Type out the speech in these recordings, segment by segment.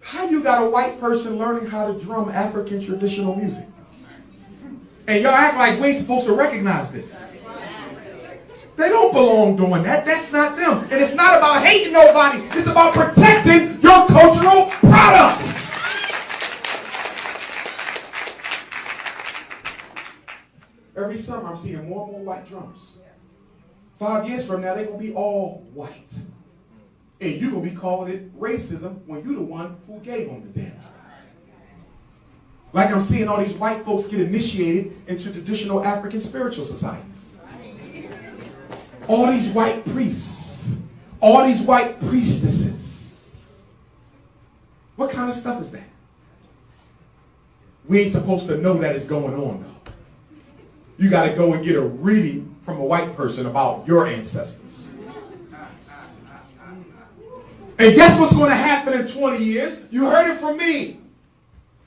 How you got a white person learning how to drum African traditional music? And y'all act like we ain't supposed to recognize this. They don't belong doing that. That's not them. And it's not about hating nobody. It's about protecting your cultural product. Every summer I'm seeing more and more white drummers. 5 years from now, they're going to be all white. And you're going to be calling it racism when you're the one who gave them the damn drum. Like I'm seeing all these white folks get initiated into traditional African spiritual societies. All these white priests. All these white priestesses. What kind of stuff is that? We ain't supposed to know that it's going on, though. You got to go and get a reading from a white person about your ancestors. And guess what's going to happen in 20 years? You heard it from me.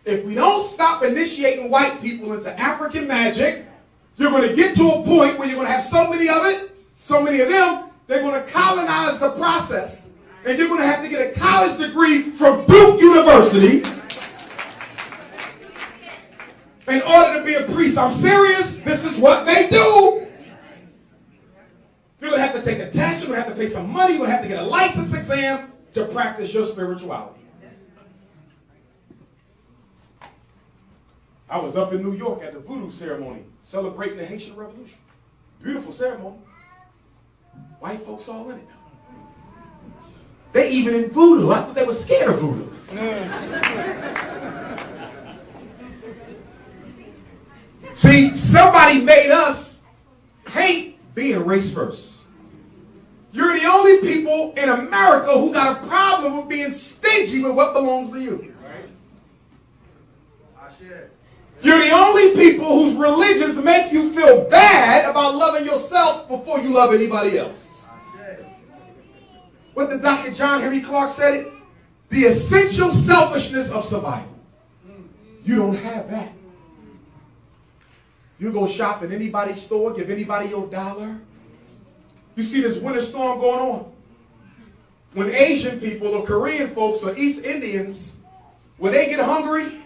If we don't stop initiating white people into African magic, you're going to get to a point where you're going to have so many of it, so many of them, they're going to colonize the process. And you're going to have to get a college degree from Duke University in order to be a priest. I'm serious. This is what they do. You're going to have to take a test. You're going to have to pay some money. You're going to have to get a license exam to practice your spirituality. I was up in New York at the voodoo ceremony celebrating the Haitian Revolution. Beautiful ceremony. White folks all in it. They even in voodoo. I thought they were scared of voodoo. See, somebody made us hate being race first. You're the only people in America who got a problem with being stingy with what belongs to you. You're the only people whose religions make you feel bad about loving yourself before you love anybody else. What did Dr. John Henry Clark said it? The essential selfishness of survival. You don't have that. You go shop in anybody's store, give anybody your dollar. You see this winter storm going on. When Asian people or Korean folks or East Indians, when they get hungry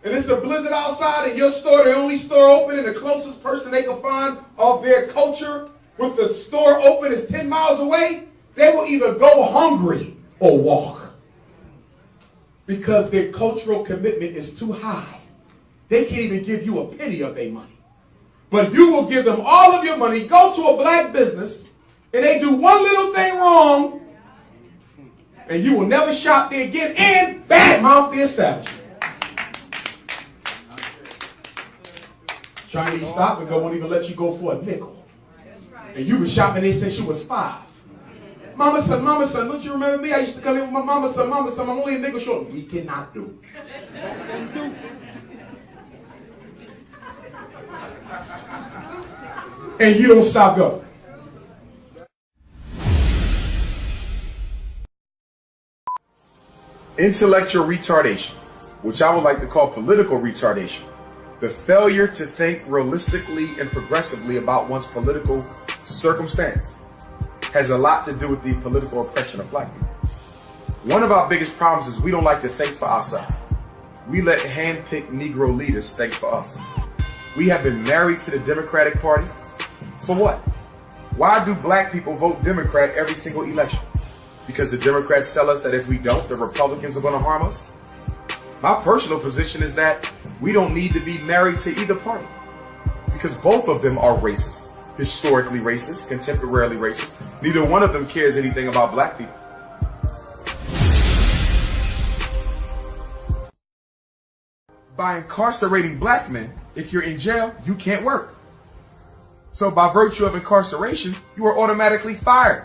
and it's a blizzard outside and your store, the only store open and the closest person they can find of their culture with the store open is 10 miles away, they will either go hungry or walk. Because their cultural commitment is too high. They can't even give you a penny of their money. But you will give them all of your money, go to a black business, and they do one little thing wrong, and you will never shop there again and badmouth the establishment. Chinese stop and go won't even let you go for a nickel. And you were shopping there since you was 5. Mama son, don't you remember me? I used to come in with my mama son, I'm only a nickel short. We cannot do. And you don't stop going. Intellectual retardation, which I would like to call political retardation. The failure to think realistically and progressively about one's political circumstance has a lot to do with the political oppression of black people. One of our biggest problems is we don't like to think for ourselves. We let hand-picked Negro leaders think for us. We have been married to the Democratic Party. For what? Why do black people vote Democrat every single election? Because the Democrats tell us that if we don't, the Republicans are going to harm us? My personal position is that we don't need to be married to either party. Because both of them are racist. Historically racist, contemporarily racist. Neither one of them cares anything about black people. By incarcerating black men, if you're in jail, you can't work. So by virtue of incarceration, you are automatically fired.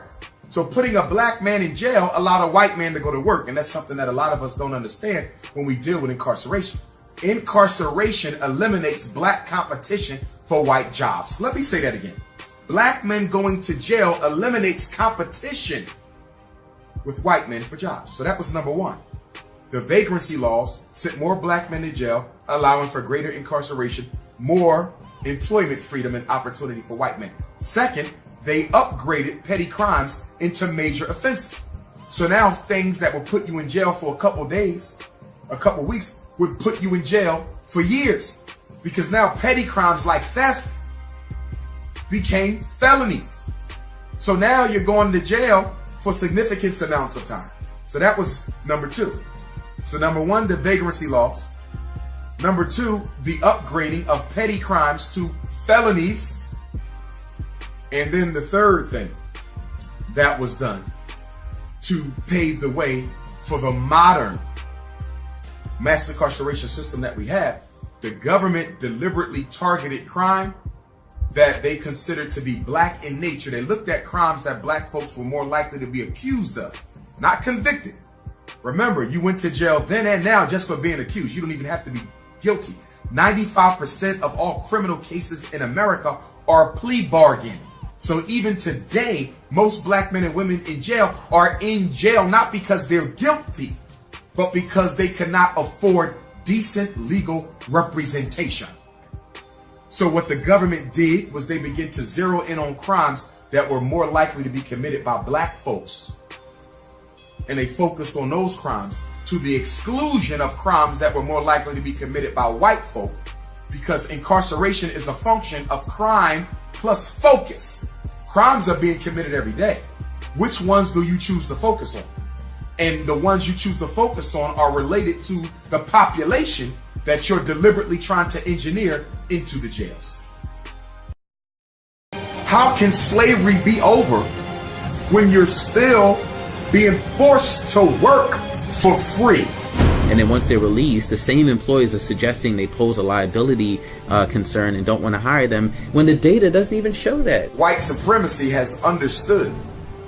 So putting a black man in jail allowed a white man to go to work. And that's something that a lot of us don't understand when we deal with incarceration. Incarceration eliminates black competition for white jobs. Let me say that again. Black men going to jail eliminates competition with white men for jobs. So that was number one. The vagrancy laws sent more black men in jail, allowing for greater incarceration, more employment freedom and opportunity for white men. Second, they upgraded petty crimes into major offenses. So now things that will put you in jail for a couple days a couple weeks would put you in jail for years, because now petty crimes like theft became felonies. So now you're going to jail for significant amounts of time. So that was number 2. So number 1, the vagrancy laws. Number 2, the upgrading of petty crimes to felonies. And then the third thing that was done to pave the way for the modern mass incarceration system that we have, the government deliberately targeted crime that they considered to be black in nature. They looked at crimes that black folks were more likely to be accused of, not convicted. Remember, you went to jail then and now just for being accused. You don't even have to be guilty. 95% of all criminal cases in America are plea bargain. So even today, most black men and women in jail are in jail not because they're guilty, but because they cannot afford decent legal representation. So what the government did was they began to zero in on crimes that were more likely to be committed by black folks. And they focused on those crimes to the exclusion of crimes that were more likely to be committed by white folk, because incarceration is a function of crime plus focus. Crimes are being committed every day. Which ones do you choose to focus on? And the ones you choose to focus on are related to the population that you're deliberately trying to engineer into the jails. How can slavery be over when you're still being forced to work for free? And then once they're released, the same employees are suggesting they pose a liability concern and don't want to hire them, when the data doesn't even show that. White supremacy has understood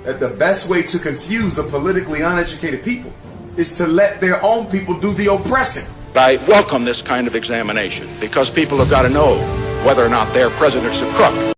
that the best way to confuse a politically uneducated people is to let their own people do the oppressing. I welcome this kind of examination because people have got to know whether or not their president's a crook.